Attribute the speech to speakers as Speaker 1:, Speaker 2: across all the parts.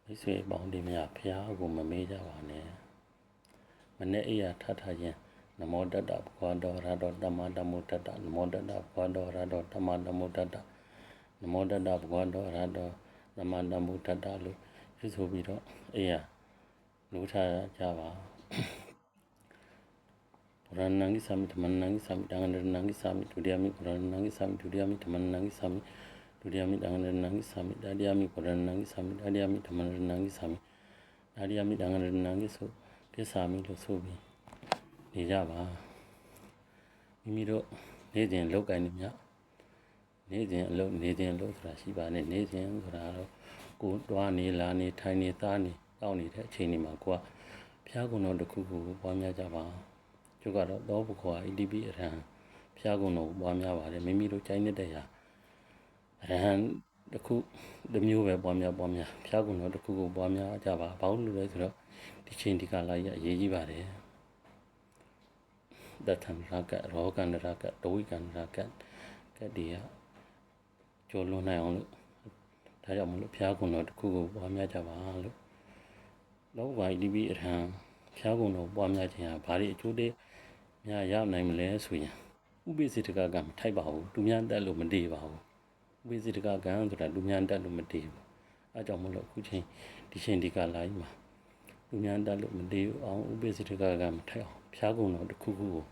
Speaker 1: မိတ်ဆွေပေါင်းဒီမြဖျားကိုမမေ့ကြပါနဲ့မနေ့အေးရထထချင်းနမောတတ္တဘဂဝတောရတောတမတမုတတ္တနမောတတ္တဘဂဝတောရတောတမတမုတတ္တနမောတတ္တဘဂဝတောရတောတမတမုတတ္တလို့ဆိုပြီးတော့အေးရလူထားကြပါပရဏံကိသမိဓမ္မနံကိသမိတံဃရဏံကိသမိဒုတိယမိပရဏံကိသမိဒုတိယမိဓမ္မနံကိသမိဒုတိယမိတံဃရဏံကိသမိတတိယမိပရဏံကိသမိတတိယမိဓမ္မရဏံကိသမိတတိယမိတံဃရဏံကိဆိုကိသမိလို့ဆိုပြီးနေကြပါမိမိတို့နေ့စဉ်လောက်ကင်နေမြနေ့စဉ်အလုပ်နေ့စဉ်လို့ဆိုတာရှိပါနဲ့နေ့စဉ်ဆိုတာတော့ကိုတွားနေလာနေထိုင်နေသားနေတောက်နေတဲ့အချိန်တွေမှာကိုကဖျားကုန်တော်တစ်ခုခုပွားများကြပါကျုပ်ကတော့သောဘုခွာ EDP အရဟံဖျားကုန်တော်ပွားများပါတယ်မိမိတို့ကြိုင်းနေတဲ့ရာအရဟံတစ်ခုတစ်မျိုးပဲပွားများဖျားကုန်တော်တစ်ခုကိုပွားများကြပါဘာလို့လဲဆိုတော့ဒီချိန်ဒီကလာရအရေးကြီးပါတယ်တထံရာကရောကန္တရာကဒဝိကန္တရာကကတည်းကကျော်လွန်နိုင်အောင်လို့ဒါကြောင့်မလို့ဖျားကုန်တော်တစ်ခုကိုပွားများကြပါလို့လောက EDP အရဟံဖျားကုန်တော်ပွားများခြင်းဟာဘာတွေအကျိုးတွေများရနိုင်မလဲဆိုရင်ဥပိ္ပစေတကကမထိုက်ပါဘူးသူများတက်လို့မတည်ပါဘူးဥပိ္ပစေတကကဆိုတာသူများတက်လို့မတည်ဘူးအဲကြောင့်မလို့အခုချိန်ဒီချိန်ဒီကလာကြီးမှာသူများတက်လို့မတည်အောင်ဥပိ္ပစေတကကမထိုက်အောင်ဖျားကုန်တော်တစ်ခုခုကို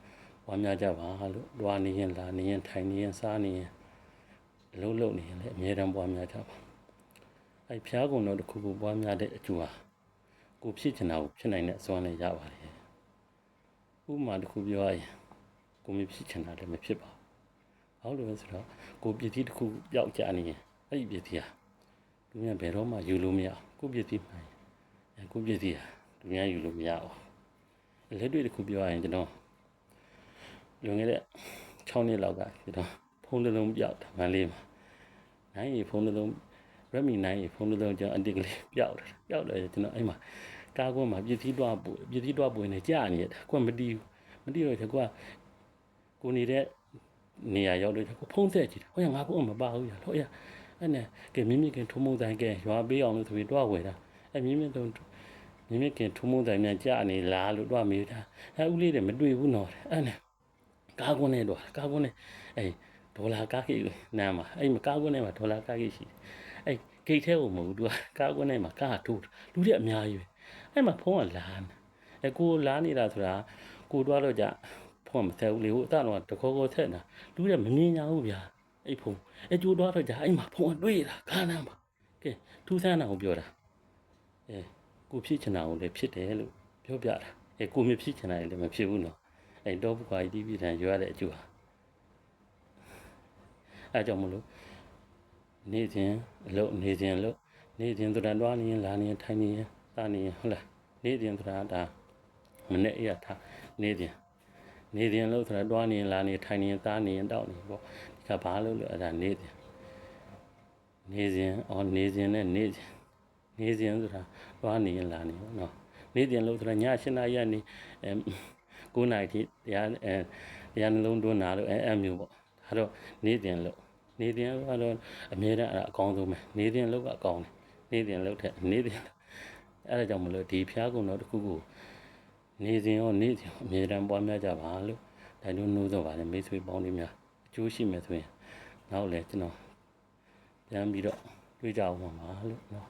Speaker 1: ပွားများကြပါလို့တွားနေရင်လာနေရင်ထိုင်နေရင်စားနေရင်အလုံးလုံးနေရင်လည်းအမြဲတမ်းပွားများကြပါအဲဖျားကုန်တော်တစ်ခုခုပွားများတဲ့အကျိုးဟာကိုဖြစ်ချင်တာကိုဖြစ်နိုင်တဲ့အစွမ်းနဲ့ရပါတယ်ဥပမာတစ်ခုပြောရရင်ကိုမဖြစ်ချင်တာလည်းမဖြစ်ပါဘူးဘာလို့လဲဆိုတော့ကိုပြည့်စည်တစ်ခုပျောက်ကြနေရင်အဲ့ဒီပြည့်စည်ဟာသူများဘယ်တော့မှယူလို့မရကိုပြည့်စည်မှန်ကိုပြည့်စည်ဟာသူများယူလို့မရဘူးလက်တွေ့တစ်ခုပြောရရင်ကျွန်တော်လွန်ခဲ့တဲ့6နှစ်လောက်ကကျွန်တော်ဖုန်းတစ်လုံးပျောက်တယ်မန္တလေးမှာနိုင်ရီဖုန်းတစ်လုံးRedmi 9ဖုန်းတစ်လုံးကျွန်တော်အတစ်ကလေးပျောက်တယ်ကျွန်တော်အဲ့မှာကားကွန်းမှာပြည့်စည်တွားပွေနေကြာနေတယ်ကွမတီးတော့ကိုနေတဲ့နေရာရောက်လို့ကိုဖုန်းဆက်ကြည့်တယ်ဟောရငါဖုန်းမပါဘူးရဟောရအဲ့နဲ့ကဲမြင့်မြင့်ကထုံးမုံတိုင်းကဲရွာပေးအောင်လို့ဆိုပြီးတွားဝယ်တာအဲ့မြင့်မြင့်ကထုံးမုံတိုင်းများကြာနေလားလို့တွားမေးတာအဲ့ဦးလေးတွေမတွေ့ဘူးနော်အဲ့နဲ့ကားကွန်းနဲ့အဲ့ဒေါ်လာကားကိနားမှာအဲ့မကားကွန်းထဲမှာဒေါ်လာကားကိရှိတယ်အဲ့ဂိတ်ထဲကိုမဟုတ်ဘူးသူကကားကွန်းထဲမှာကားထိုးလူတွေအများကြီးပဲအဲ့မှာဖုန်းကလာနေအဲ့ကိုလာနေတာဆိုတာကိုတွားတော့ကြဖုန်းမဆက်ဘူးလေဟိုအတတော့တခေါ်ဆက်နေတာလူတွေမမြင်ကြဘူးဗျာအဲ့ဖုန်းအဲ့ကျိုးတွားတော့ကြအဲ့မှာဖုန်းတွေ့တာကားနားမှာကဲထူးဆန်းတာကိုပြောတာကိုဖြစ်ချင်တာကိုလည်းဖြစ်တယ်လို့ပြောပြတာကိုမဖြစ်ချင်တာလည်းမဖြစ်ဘူးနော်အဲ့တော့ဘုရားကြီးပြည်ထံရွာတဲ့အကျိုးဟာအဲကြောင့်မလို့နေစဉ်အလုပ်နေစဉ်သူတန်တွားနေရင်လာနေရင်ထိုင်နေရင်သားနေရင်ဟုတ်လားနေစဉ်ဆိုတာဒါမနဲ့အရထားနေစဉ်လို့ဆိုတာတွားနေရင်လာနေထိုင်နေရင်သားနေရင်တောက်နေပေါ့ဒီကဘာလို့လဲအဲ့ဒါနေစဉ်နဲ့နေစဉ်ဆိုတာတွားနေရင်လာနေပေါ့နော်နေစဉ်လို့ဆိုတာည7 နာရီကနေ9 နာရီထိတရားနှလုံးတွန်းတာလို့အဲ့မျိုးပေါ့ဒါတော့နေစဉ်လို့နေစဉ်ကတော့အမြဲတမ်းအကောင်းဆုံးပဲနေစဉ်လို့ကအကောင်းတယ်နေစဉ်လို့ထက်နေစဉ်အဲ့ဒါကြောင့်မလို့ဒီဖျားကုန်တော့တခုခုနေစဉ်အမြဲတမ်းပွားများကြပါလို့ဒါတို့နှိုးစောပါတယ်မိတ်ဆွေပေါင်းတွေများအကျိုးရှိမယ်ဆိုရင်နောက်လည်းကျွန်တော်ပြန်ပြီးတော့တွေ့ကြအောင်ပါလို့နော်